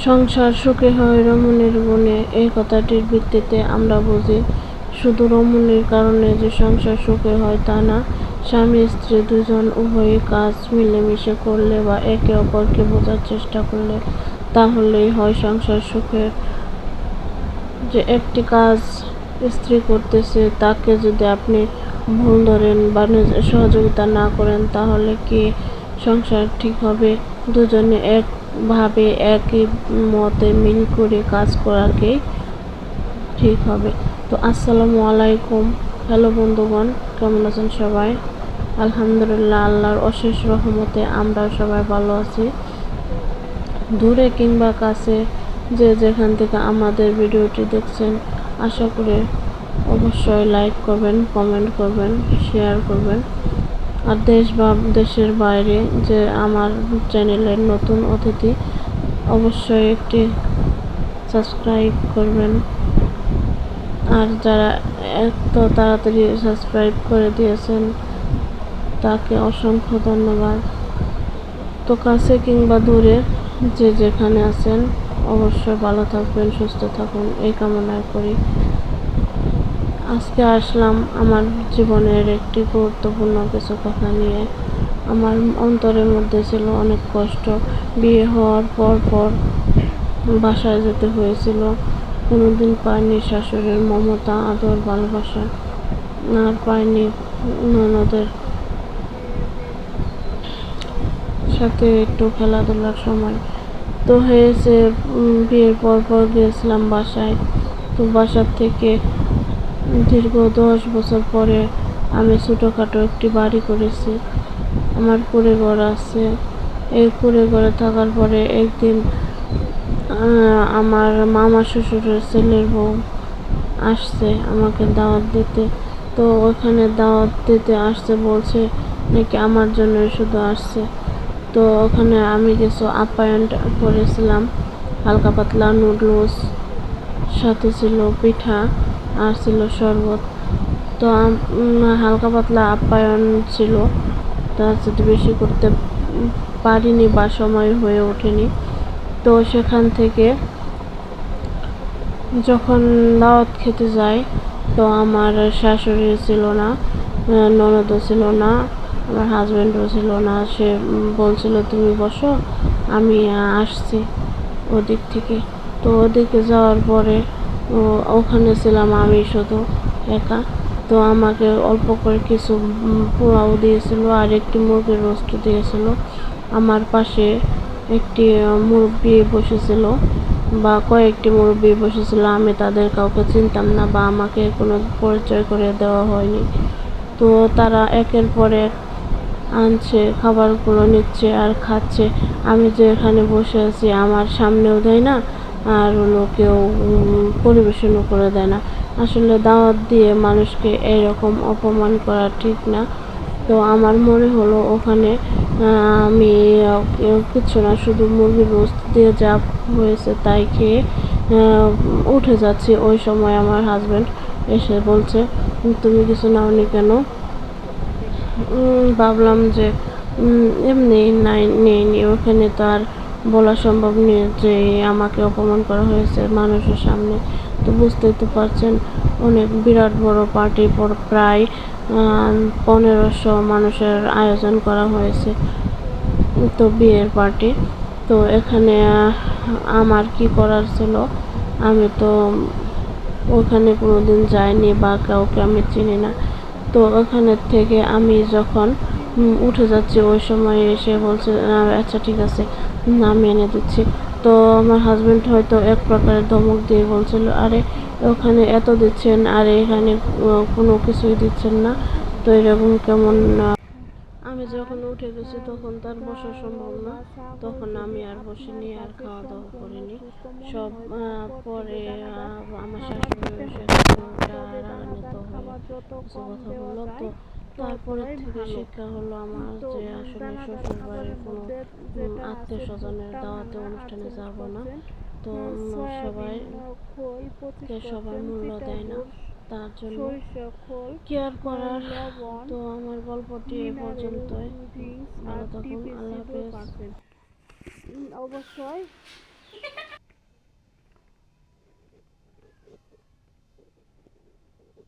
সংসার সুখে হয় রমণীর গুণে, এই কথাটির ভিত্তিতে আমরা বুঝি শুধু রমণীর কারণে যে সংসার সুখে হয় তা না। স্বামী স্ত্রী দুজন উভয়ই কাজ মিলেমিশে করলে বা একে অপরকে বোঝার চেষ্টা করলে তাহলেই হয় সংসার সুখের। যে একটি কাজ স্ত্রী করতেছে তাকে যদি আপনি ভুল ধরেন বা সহযোগিতা না করেন তাহলে কি সংসার ঠিক হবে? দুজনে একভাবে একই মতে মিল করে কাজ করাকেই ঠিক হবে। তো আসসালামু আলাইকুম, হ্যালো বন্ধুগণ, কেমন আছেন সবাই? আলহামদুলিল্লাহ, আল্লাহর অশেষ রহমতে আমরাও সবাই ভালো আছি। দূরে কিংবা কাছে যে যেখান থেকে আমাদের ভিডিওটি দেখছেন, আশা করি অবশ্যই লাইক করবেন, কমেন্ট করবেন, শেয়ার করবেন। আর দেশ বা দেশের বাইরে যে আমার চ্যানেলের নতুন অতিথি, অবশ্যই একটি সাবস্ক্রাইব করবেন। আর যারা এত তাড়াতাড়ি সাবস্ক্রাইব করে দিয়েছেন তাকে অসংখ্য ধন্যবাদ। তো কাছে কিংবা দূরে যে যেখানে আছেন অবশ্যই ভালো থাকবেন, সুস্থ থাকুন, এই কামনা করি। আজকে আসলাম আমার জীবনের একটি গুরুত্বপূর্ণ কিছু কথা নিয়ে। আমার অন্তরের মধ্যে ছিল অনেক কষ্ট। বিয়ে হওয়ার পর বাসায় যেতে হয়েছিল। কোনোদিন পাইনি শাশুড়ির মমতা, আদর, ভালোবাসা, আর পাইনি ননদের সাথে একটু খেলাধুলার সময়। তো হয়েছে বিয়ের পর গিয়েছিলাম বাসায়। তো বাসার থেকে দীর্ঘ 10 বছর পরে আমি ছোটোখাটো একটি বাড়ি করেছি। আমার কুঁড়ে ঘর আছে। এই কুঁড়ে ঘরে থাকার পরে একদিন আমার মামা শ্বশুরের ছেলের বউ আসছে আমাকে দাওয়াত দিতে। তো ওখানে দাওয়াত দিতে আসছে, বলছে নাকি আমার জন্যই শুধু আসছে। তো ওখানে আমি কিছু আপ্যায়ন করেছিলাম, হালকা পাতলা নুডলস, সাথে ছিল পিঠা আর ছিল শরবত। তো হালকা পাতলা আপ্যায়ন ছিল, তার সাথে বেশি করতে পারিনি বা সময় হয়ে ওঠেনি। তো সেখান থেকে যখন দাওয়াত খেতে যাই, তো আমার শাশুড়ি ছিল না, ননদও ছিল না, আমার হাজব্যান্ডও ছিল না। সে বলছিল তুমি বসো, আমি আসছি ওদিক থেকে। তো ওদিকে যাওয়ার পরে ওখানে ছিলাম আমি শুধু একা। তো আমাকে অল্প করে কিছু পোলাও দিয়েছিল আর একটি মুরগির রোস্ট দিয়েছিল। আমার পাশে একটি মুরব্বি বসেছিল বা কয়েকটি মুরব্বি বসেছিল। আমি তাদের কাউকে চিনতাম না বা আমাকে কোনো পরিচয় করে দেওয়া হয়নি। তো তারা একের পর এক আনছে, খাবারগুলো নিচ্ছে আর খাচ্ছে। আমি যে এখানে বসে আছি আমার সামনেও দেয় না, আর কেউ পরিবেশনও করে দেয় না। আসলে দাওয়াত দিয়ে মানুষকে এরকম অপমান করা ঠিক না। তো আমার মনে হলো ওখানে আমি কিচ্ছু না, শুধু মুরগির রোস্ট দিয়ে যা হয়েছে তাই খেয়ে উঠে যাচ্ছি। ওই সময় আমার হাজব্যান্ড এসে বলছে তুমি কিছু নাওনি কেন? ভাবলাম যে এমনি নেইনি। ওখানে তো আর বলা সম্ভব নয় যে আমাকে অপমান করা হয়েছে মানুষের সামনে। তো বুঝতেই তো পারছেন, অনেক বিরাট বড় পার্টি, প্রায় 1500 মানুষের আয়োজন করা হয়েছে, তো বিয়ের পার্টি। তো এখানে আমার কি করার ছিল? আমি তো ওখানে কোনোদিন যাইনি বা কাউকে আমি চিনি না। তো ওখানে থেকে আমি যখন উঠে যাচ্ছি ওই সময় এসে বলছে আচ্ছা ঠিক আছে, আমি এনে দিচ্ছি। তো আমার হাজব্যান্ড হয়তো এক প্রকারের ধমক দিয়ে বলছিল আরে ওখানে এত দিচ্ছেন আর এখানে কোনো কিছুই দিচ্ছেন না, তো এরকম কেমন? আমি যখন উঠে গেছি তখন তার বসা সম্ভব না। তখন আমি আর বসিনি, আর খাওয়া দাওয়া করিনি। সব পরে আমার শাশুড়ি এসে রাগান্বিত হয়ে কিছু কথা বললো। তো তারপরে থেকে শিক্ষা হলো আমার যে আসলে শ্বশুর বাড়ির কোনো আত্মীয় স্বজনের দাওয়াতে অনুষ্ঠানে যাব না। তো সবাই মূল্য দেয় না, তার জন্য কি আর করার। তো আমার গল্পটি এ পর্যন্তই। ভালো থাকুন, আল্লাহ হাফেজ। অবশ্যই